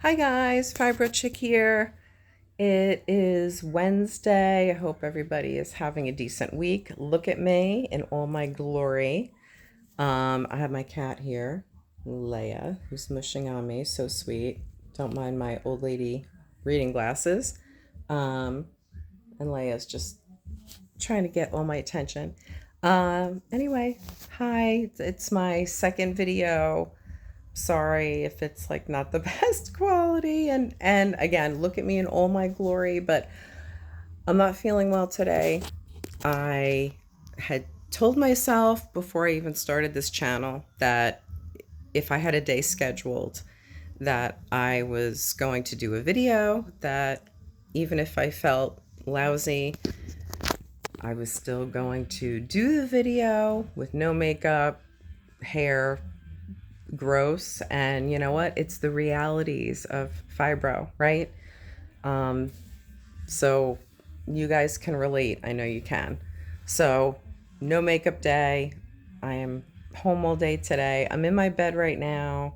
Hi guys, Fibro Chick here. It is Wednesday. I hope everybody is having a decent week. Look at me in all my glory. I have my cat here, Leia, who's mushing on me. So sweet. Don't mind my old lady reading glasses. Um, and Leia's just trying to get all my attention. Anyway, hi. It's my second video. Sorry if it's like not the best quality, and again, look at me in all my glory, but I'm not feeling well today. I had told myself before I even started this channel that if I had a day scheduled, that I was going to do a video, that even if I felt lousy, I was still going to do the video with no makeup, hair gross. And you know what? It's the realities of fibro, right? Um, so you guys can relate. I know you can. So, no makeup day. I am home all day today. I'm in my bed right now.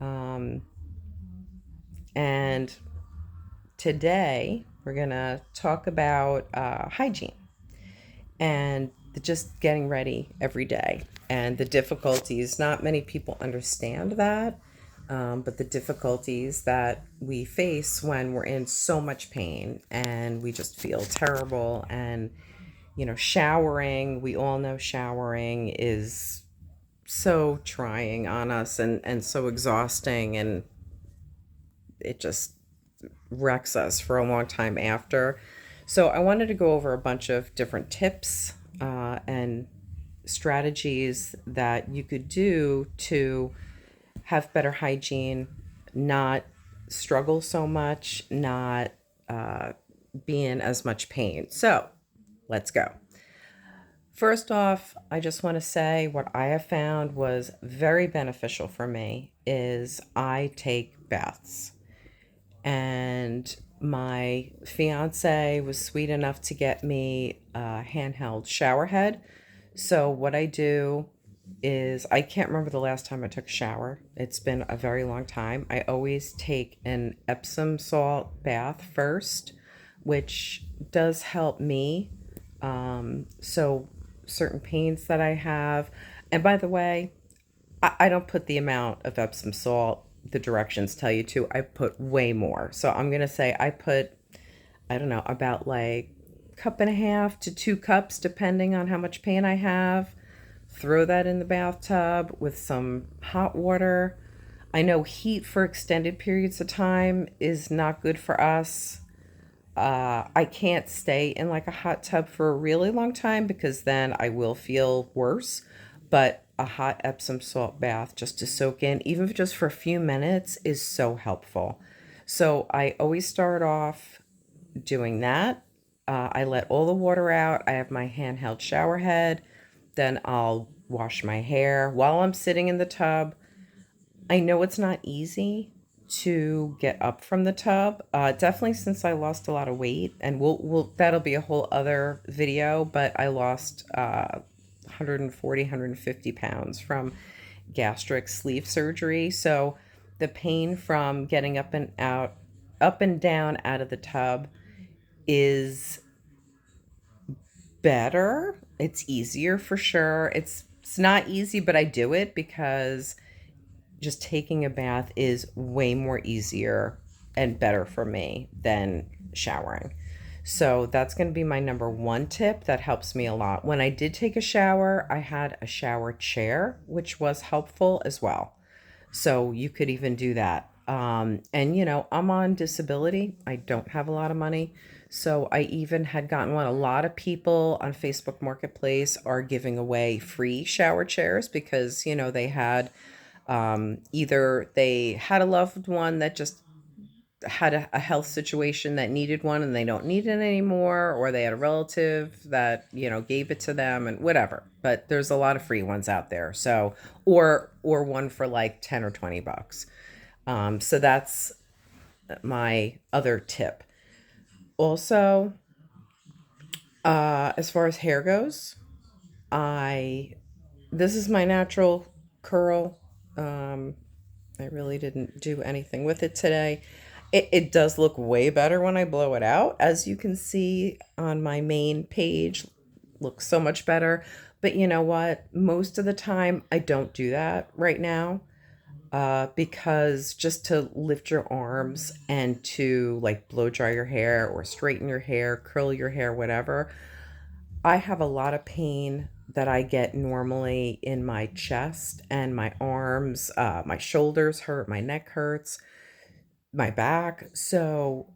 Um, and today we're going to talk about hygiene and just getting ready every day and the difficulties. Not many people understand that, but the difficulties that we face when we're in so much pain and we just feel terrible. And, showering, we all know showering is so trying on us and so exhausting, and it just wrecks us for a long time after. So I wanted to go over a bunch of different tips and strategies that you could do to have better hygiene, not struggle so much, not be in as much pain. So let's go. First off, I just want to say what I have found was very beneficial for me is I take baths. And my fiance was sweet enough to get me a handheld shower head. So what I do is I can't remember the last time I took a shower. It's been a very long time. I always take an Epsom salt bath first, which does help me. So certain pains that I have, and by the way, I don't put the amount of Epsom salt the directions tell you to. I put way more. So I'm going to say I put, I don't know, about like cup and a half to 2 cups, depending on how much pain I have. Throw that in the bathtub with some hot water. I know heat for extended periods of time is not good for us. I can't stay in like a hot tub for a really long time because then I will feel worse. But a hot Epsom salt bath just to soak in, even if just for a few minutes, is so helpful. So I always start off doing that. I let all the water out. I have my handheld shower head. Then I'll wash my hair while I'm sitting in the tub. I know it's not easy to get up from the tub. Definitely since I lost a lot of weight, and we'll that'll be a whole other video. But I lost 140, 150 pounds from gastric sleeve surgery. So the pain from getting up and down out of the tub is better. It's easier for sure. It's not easy, but I do it because just taking a bath is way more easier and better for me than showering. So that's going to be my number one tip that helps me a lot. When I did take a shower, I had a shower chair, which was helpful as well. So you could even do that. And I'm on disability. I don't have a lot of money. So I even had gotten one. A lot of people on Facebook Marketplace are giving away free shower chairs because, they had either they had a loved one that just had a health situation that needed one and they don't need it anymore, or they had a relative that gave it to them, and whatever. But there's a lot of free ones out there. So or one for like 10 or 20 bucks. So that's my other tip. Also, as far as hair goes, I this is my natural curl. um I really didn't do anything with it today. It does look way better when I blow it out. As you can see on my main page, looks so much better. But you know what? Most of the time, I don't do that right now, because just to lift your arms and to like blow dry your hair or straighten your hair, curl your hair, whatever, I have a lot of pain that I get normally in my chest and my arms. My shoulders hurt, my neck hurts, my back. So,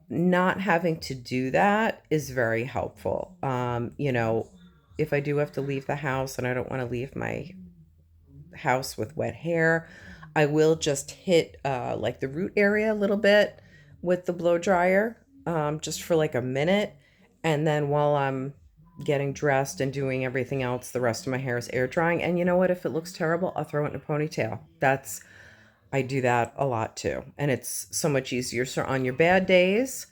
not having to do that is very helpful. If I do have to leave the house and I don't want to leave my house with wet hair, I will just hit like the root area a little bit with the blow dryer, just for like a minute. And then while I'm getting dressed and doing everything else, the rest of my hair is air drying. And you know what? If it looks terrible, I'll throw it in a ponytail. I do that a lot too. And it's so much easier. So on your bad days,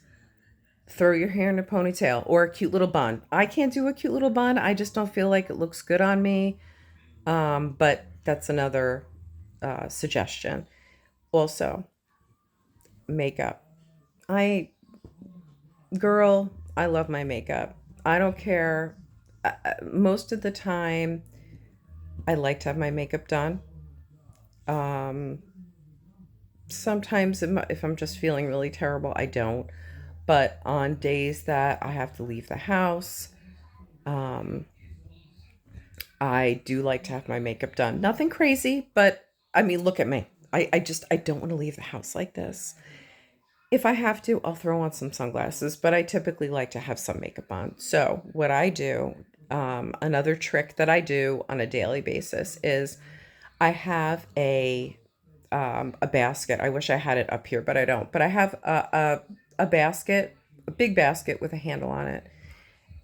throw your hair in a ponytail or a cute little bun. I can't do a cute little bun. I just don't feel like it looks good on me. But that's another suggestion. Also, makeup. I, girl, I love my makeup. I don't care. Most of the time, I like to have my makeup done. Um, Sometimes, if I'm just feeling really terrible, I don't. But on days that I have to leave the house, um, I do like to have my makeup done. Nothing crazy, but I mean, look at me. I don't want to leave the house like this. If I have to, I'll throw on some sunglasses, but I typically like to have some makeup on. So, what I do, another trick that I do on a daily basis is I have a basket. I wish I had it up here, but I don't. But I have a basket, a big basket with a handle on it,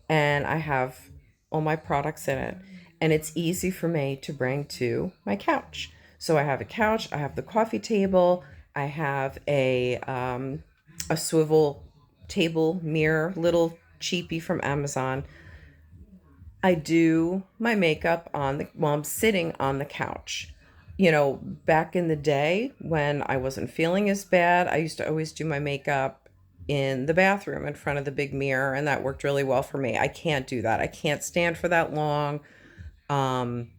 and I have all my products in it. And it's easy for me to bring to my couch. So I have a couch, I have the coffee table, I have a swivel table mirror, little cheapy from Amazon. I do my makeup while I'm sitting on the couch. Back in the day when I wasn't feeling as bad, I used to always do my makeup in the bathroom in front of the big mirror, and that worked really well for me. I can't do that. I can't stand for that long. Um,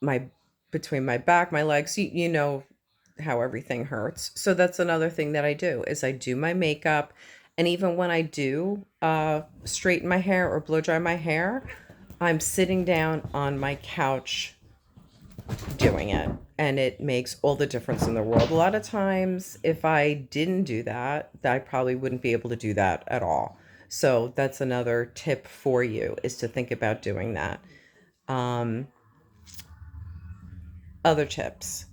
my Between my back, my legs, you know how everything hurts. So that's another thing that I do is I do my makeup, and even when I do straighten my hair or blow dry my hair, I'm sitting down on my couch doing it, and it makes all the difference in the world. A lot of times if I didn't do that, I probably wouldn't be able to do that at all. So that's another tip for you, is to think about doing that. um, Other tips: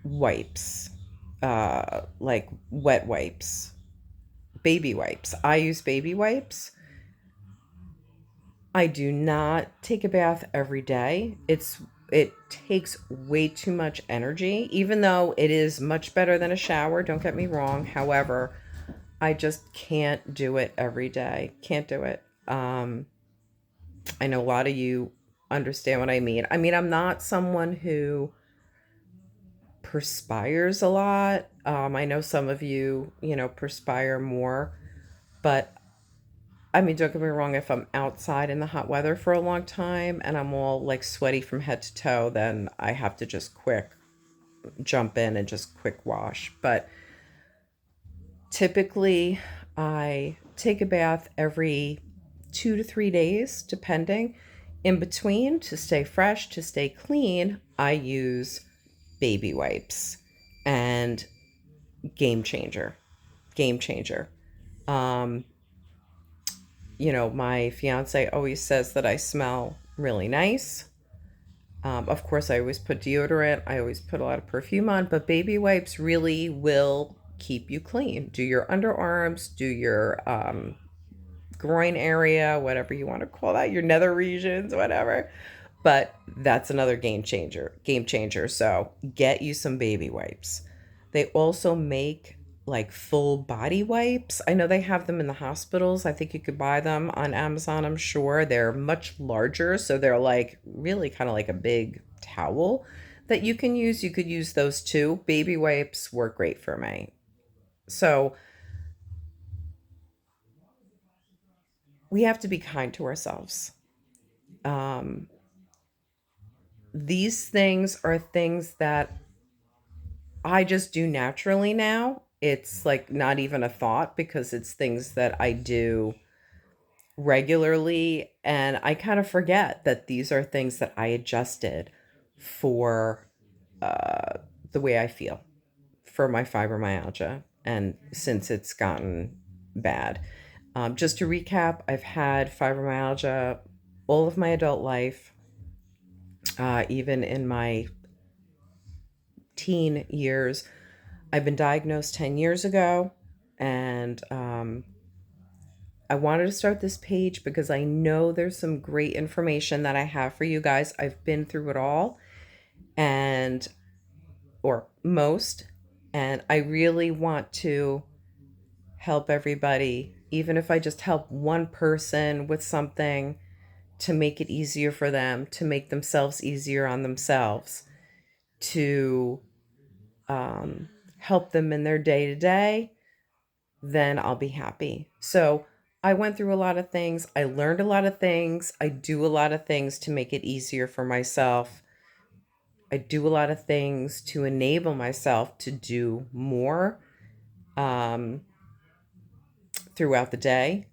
wipes, like wet wipes, baby wipes. I use baby wipes. I do not take a bath every day. It takes way too much energy, even though it is much better than a shower, don't get me wrong. However, I just can't do it every day. Can't do it. I know a lot of you understand what I mean. I mean, I'm not someone who perspires a lot. I know some of you, perspire more, but I mean, don't get me wrong, if I'm outside in the hot weather for a long time and I'm all like sweaty from head to toe, then I have to just quick jump in and just quick wash. But typically, I take a bath every 2 to 3 days, depending. In between, to stay fresh, to stay clean, I use baby wipes, and game changer. Game changer. Um, my fiance always says that I smell really nice. Of course, I always put deodorant, I always put a lot of perfume on, but baby wipes really will keep you clean. Do your underarms, do your groin area, whatever you want to call that, your nether regions, whatever. But that's another game changer. Game changer. So get you some baby wipes. They also make like full body wipes. I know they have them in the hospitals. I think you could buy them on Amazon, I'm sure. They're much larger, so they're like really kind of like a big towel that you can use. You could use those too. Baby wipes work great for me. So we have to be kind to ourselves. Um, these things are things that I just do naturally now. It's like not even a thought because it's things that I do regularly. And I kind of forget that these are things that I adjusted for the way I feel for my fibromyalgia. And since it's gotten bad, just to recap, I've had fibromyalgia all of my adult life, even in my teen years. I've been diagnosed 10 years ago, and I wanted to start this page because I know there's some great information that I have for you guys. I've been through it all, and or most, and I really want to help everybody, even if I just help one person with something to make it easier for them, to make themselves easier on themselves, to help them in their day to day, then I'll be happy. So I went through a lot of things. I learned a lot of things. I do a lot of things to make it easier for myself. I do a lot of things to enable myself to do more um, throughout the day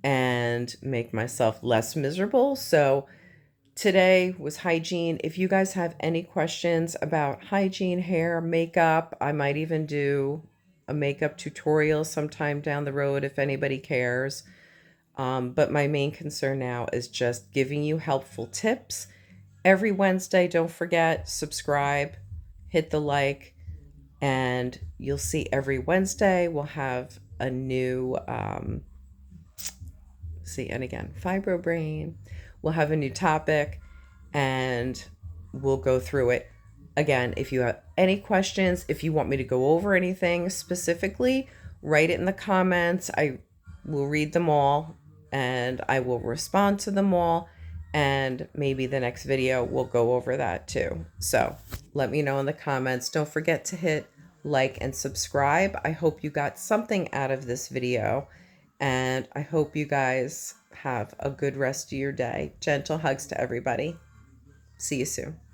and make myself less miserable. So today was hygiene. If you guys have any questions about hygiene, hair, makeup, I might even do a makeup tutorial sometime down the road if anybody cares. But my main concern now is just giving you helpful tips. Every Wednesday, don't forget, subscribe, hit the like, and you'll see every Wednesday we'll have a new and again, fibro brain. We'll have a new topic and we'll go through it. Again, if you have any questions, if you want me to go over anything specifically, write it in the comments. I will read them all and I will respond to them all. And maybe the next video we'll go over that too. So let me know in the comments. Don't forget to hit like and subscribe. I hope you got something out of this video. And I hope you guys have a good rest of your day. Gentle hugs to everybody. See you soon.